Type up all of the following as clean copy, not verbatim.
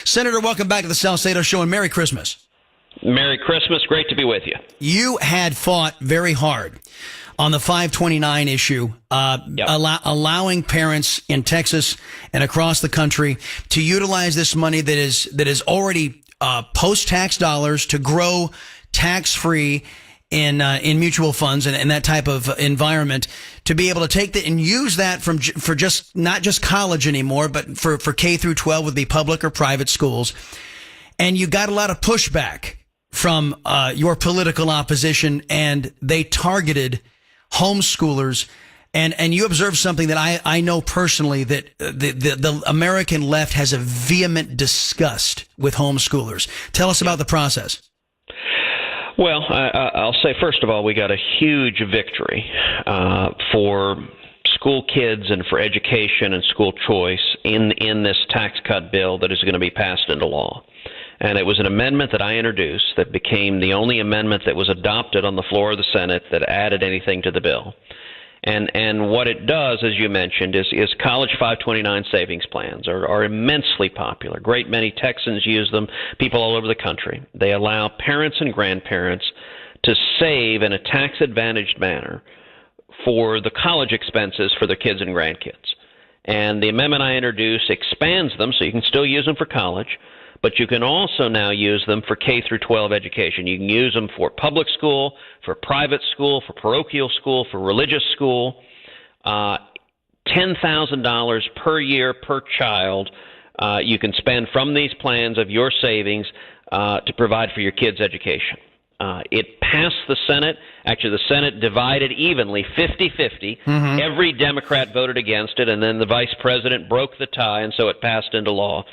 Senator, welcome back to the Salcedo Show, and Merry Christmas. Merry Christmas. Great to be with you. You had fought very hard on the 529 issue, allowing parents in Texas and across the country to utilize this money that is already post-tax dollars to grow tax-free in mutual funds and that type of environment, to be able to take that and use that for just not just college anymore, but for K through 12 would be public or private schools. And you got a lot of pushback from your political opposition, and they targeted homeschoolers. And you observed something that I know personally, that the American left has a vehement disgust with homeschoolers. Tell us about the process. Well, I'll say, first of all, we got a huge victory for school kids and for education and school choice in this tax cut bill that is going to be passed into law. And it was an amendment that I introduced that became the only amendment that was adopted on the floor of the Senate that added anything to the bill. And what it does, as you mentioned, is college 529 savings plans are immensely popular. Great many Texans use them, people all over the country. They allow parents and grandparents to save in a tax-advantaged manner for the college expenses for their kids and grandkids. And the amendment I introduced expands them so you can still use them for college, but you can also now use them for K through 12 education. You can use them for public school, for private school, for parochial school, for religious school. $10,000 per year per child you can spend from these plans of your savings to provide for your kids' education. It passed the Senate. Actually, the Senate divided evenly, 50-50. Mm-hmm. Every Democrat voted against it, and then the vice president broke the tie, and so it passed into law.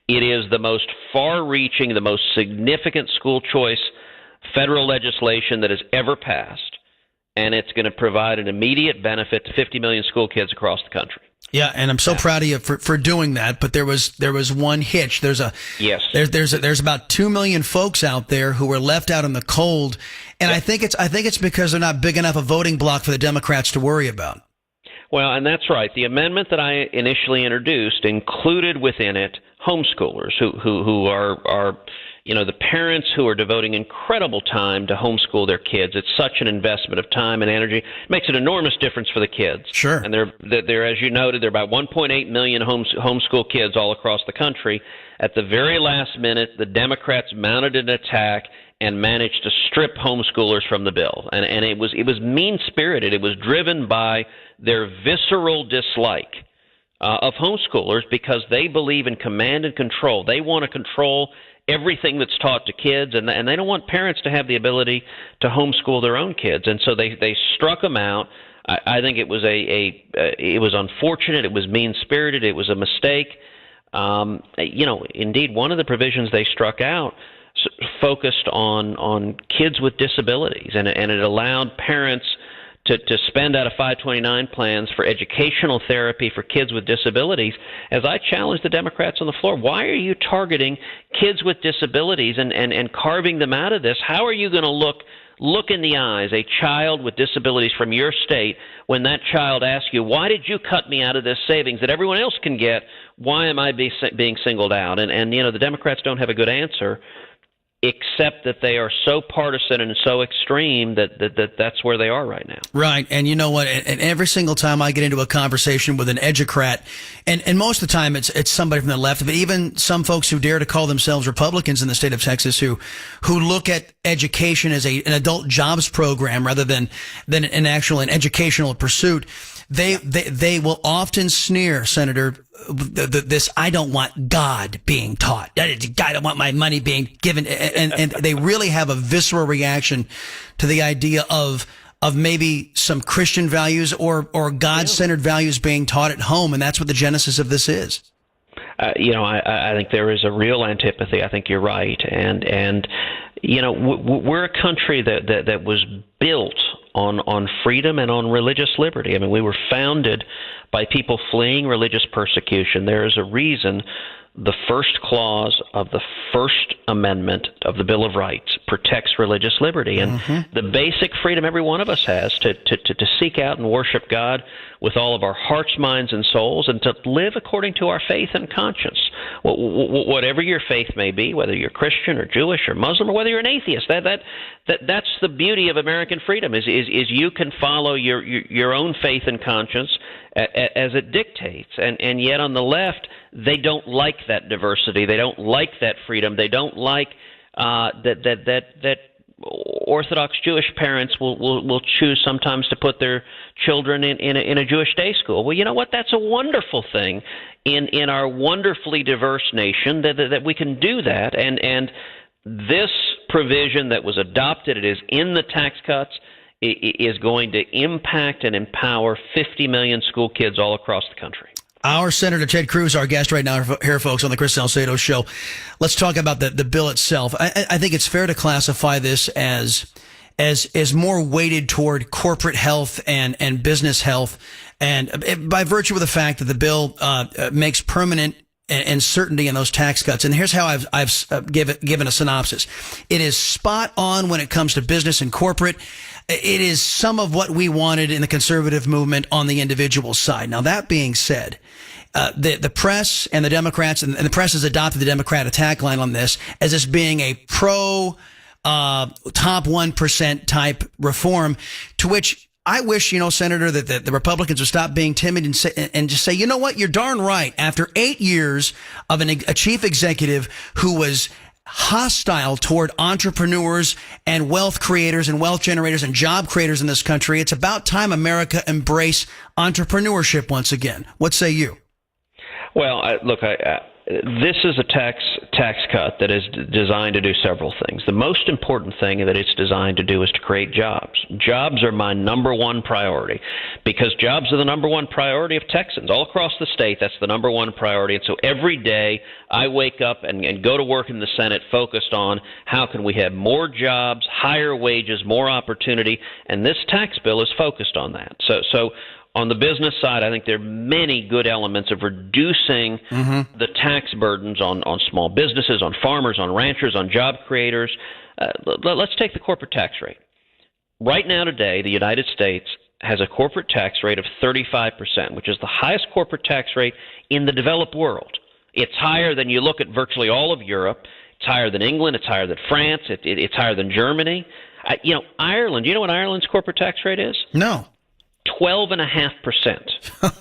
It is the most far-reaching, the most significant school choice federal legislation that has ever passed, and it's going to provide an immediate benefit to 50 million school kids across the country. Yeah, and I'm so proud of you for doing that. But there was one hitch. There's about 2 million folks out there who were left out in the cold, and I think it's because they're not big enough a voting bloc for the Democrats to worry about. Well, and that's right. The amendment that I initially introduced included within it homeschoolers who are the parents who are devoting incredible time to homeschool their kids. It's such an investment of time and energy. It makes an enormous difference for the kids. Sure. And they're as you noted, there are about 1.8 million homeschool kids all across the country. At the very last minute, the Democrats mounted an attack and managed to strip homeschoolers from the bill. And it was mean-spirited. It was driven by their visceral dislike of homeschoolers because they believe in command and control. They want to control everything that's taught to kids, and they don't want parents to have the ability to homeschool their own kids. And so they struck them out. I think it was it was unfortunate. It was mean-spirited. It was a mistake. Indeed, one of the provisions they struck out focused on kids with disabilities, and it allowed parents to spend out of 529 plans for educational therapy for kids with disabilities. As I challenged the Democrats on the floor, why are you targeting kids with disabilities and carving them out of this? How are you going to look in the eyes a child with disabilities from your state when that child asks you, why did you cut me out of this savings that everyone else can get? Why am I being singled out? And the Democrats don't have a good answer, except that they are so partisan and so extreme that's where they are right now. Right. And you know what? And every single time I get into a conversation with an educrat, and most of the time it's somebody from the left, but even some folks who dare to call themselves Republicans in the state of Texas who look at education as an adult jobs program rather than an educational pursuit, they will often sneer, Senator, this I don't want God being taught. I don't want my money being given. And they really have a visceral reaction to the idea of maybe some Christian values or God-centered values being taught at home. And that's what the genesis of this is. I think there is a real antipathy. I think you're right. And we're a country that was built on freedom and on religious liberty. I mean, we were founded by people fleeing religious persecution. There is a reason the first clause of the First Amendment of the Bill of Rights protects religious liberty. And the basic freedom every one of us has to seek out and worship God with all of our hearts, minds, and souls, and to live according to our faith and conscience. Whatever your faith may be, whether you're Christian or Jewish or Muslim or whether you're an atheist, that's the beauty of American freedom is you can follow your own faith and conscience as it dictates. And yet on the left, they don't like that diversity. They don't like that freedom. They don't like that Orthodox Jewish parents will choose sometimes to put their children in a Jewish day school. Well, you know what? That's a wonderful thing in our wonderfully diverse nation that we can do that. And this provision that was adopted, it is in the tax cuts, is going to impact and empower 50 million school kids all across the country. Our Senator Ted Cruz, our guest right now here, folks, on the Chris Salcedo Show. Let's talk about the bill itself. I think it's fair to classify this as more weighted toward corporate health and business health, and by virtue of the fact that the bill makes permanent and certainty in those tax cuts. And here's how I've given a synopsis. It is spot on when it comes to business and corporate. It is some of what we wanted in the conservative movement on the individual side. Now, that being said, the press and the Democrats, and the press has adopted the Democrat attack line on this as this being a pro top 1% type reform, to which I wish, Senator, that the Republicans would stop being timid and just say, you know what, you're darn right. After 8 years of a chief executive who was hostile toward entrepreneurs and wealth creators and wealth generators and job creators in this country, it's about time America embrace entrepreneurship once again. What say you? Well, this is a tax cut that is designed to do several things. The most important thing that it's designed to do is to create jobs. Jobs are my number one priority, because jobs are the number one priority of Texans all across the state. That's the number one priority. And so every day I wake up and go to work in the Senate focused on how can we have more jobs, higher wages, more opportunity, and this tax bill is focused on that. So on the business side, I think there are many good elements of reducing the tax burdens on small businesses, on farmers, on ranchers, on job creators. Let's take the corporate tax rate. Right now today, the United States has a corporate tax rate of 35%, which is the highest corporate tax rate in the developed world. It's higher than you look at virtually all of Europe. It's higher than England. It's higher than France. It's higher than Germany. Ireland, do you know what Ireland's corporate tax rate is? No. 12.5%.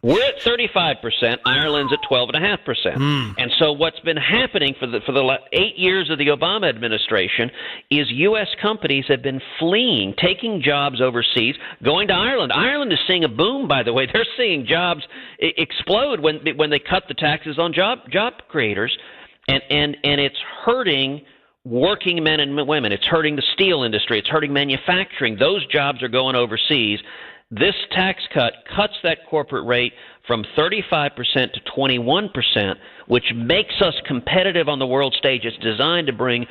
We're at 35%. Ireland's at 12.5%. And so what's been happening for the 8 years of the Obama administration is U.S. companies have been fleeing, taking jobs overseas, going to Ireland. Ireland is seeing a boom, by the way. They're seeing jobs explode when they cut the taxes on job creators, and it's hurting working men and women. It's hurting the steel industry. It's hurting manufacturing. Those jobs are going overseas. This tax cut cuts that corporate rate from 35% to 21%, which makes us competitive on the world stage. It's designed to bring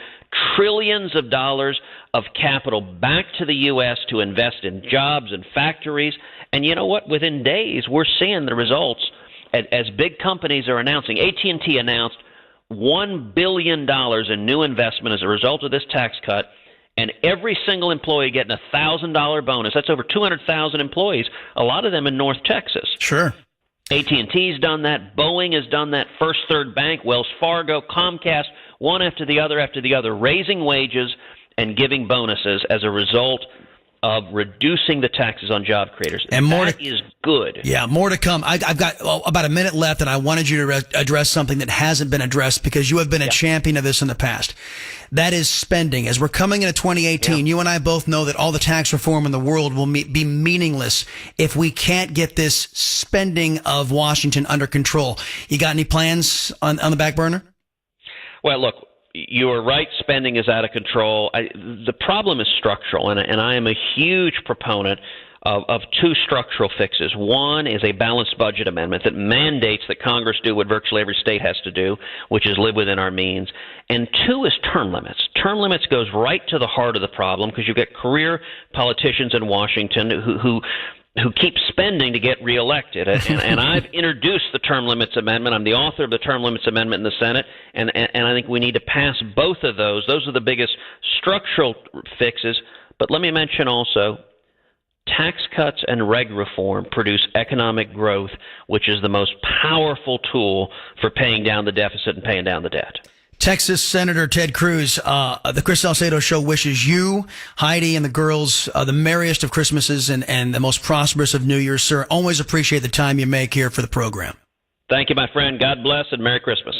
trillions of dollars of capital back to the U.S. to invest in jobs and factories. And you know what? Within days, we're seeing the results as big companies are announcing. AT&T announced $1 billion in new investment as a result of this tax cut, and every single employee getting a $1,000 bonus. That's over 200,000 employees, a lot of them in North Texas. Sure. AT&T's done that. Boeing has done that. First Third Bank, Wells Fargo, Comcast, one after the other, raising wages and giving bonuses as a result of reducing the taxes on job creators. And that is good. Yeah, more to come. I've got about a minute left, and I wanted you to address something that hasn't been addressed because you have been a champion of this in the past. That is spending. As we're coming into 2018, you and I both know that all the tax reform in the world will be meaningless if we can't get this spending of Washington under control. You got any plans on the back burner? Well, look, you are right. Spending is out of control. The problem is structural, and I am a huge proponent of two structural fixes. One is a balanced budget amendment that mandates that Congress do what virtually every state has to do, which is live within our means. And two is term limits. Term limits goes right to the heart of the problem because you've got career politicians in Washington who keeps spending to get reelected. And I've introduced the term limits amendment. I'm the author of the term limits amendment in the Senate, and I think we need to pass both of those. Those are the biggest structural fixes. But let me mention also, tax cuts and reg reform produce economic growth, which is the most powerful tool for paying down the deficit and paying down the debt. Texas Senator Ted Cruz, the Chris Salcedo Show wishes you, Heidi, and the girls the merriest of Christmases and the most prosperous of New Year's, sir. Always appreciate the time you make here for the program. Thank you, my friend. God bless and Merry Christmas.